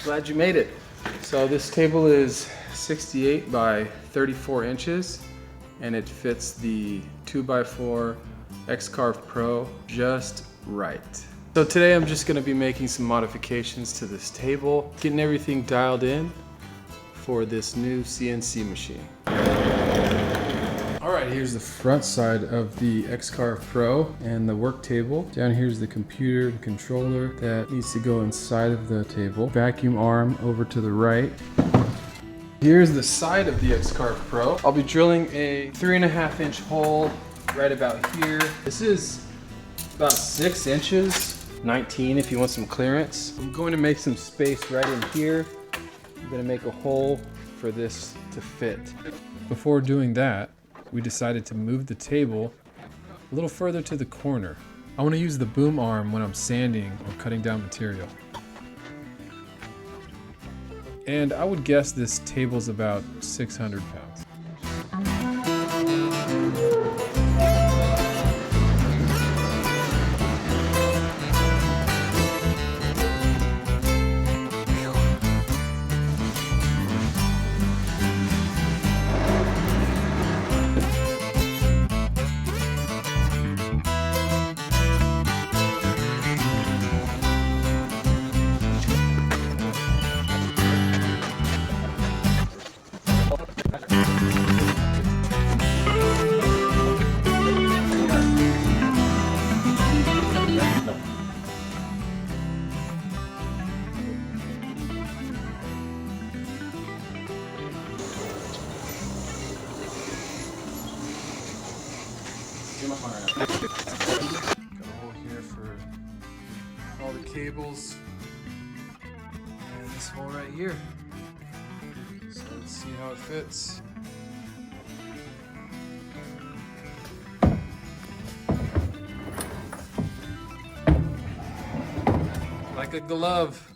Glad you made it. So this table is 68 by 34 inches and it fits the 2x4 X-Carve Pro just right. So today I'm just gonna be making some modifications to this table, getting everything dialed in for this new CNC machine. All right, here's the front side of the X-Carve Pro and the work table. Down here's the computer, the controller that needs to go inside of the table. Vacuum arm over to the right. Here's the side of the X-Carve Pro. I'll be drilling a 3.5 inch hole right about here. This is about 6 inches, 19 if you want some clearance. I'm going to make some space right in here. I'm gonna make a hole for this to fit. Before doing that, we decided to move the table a little further to the corner. I want to use the boom arm when I'm sanding or cutting down material. And I would guess this table's about 600 pounds. Got a hole here for all the cables, and this hole right here. So let's see how it fits. Like a glove.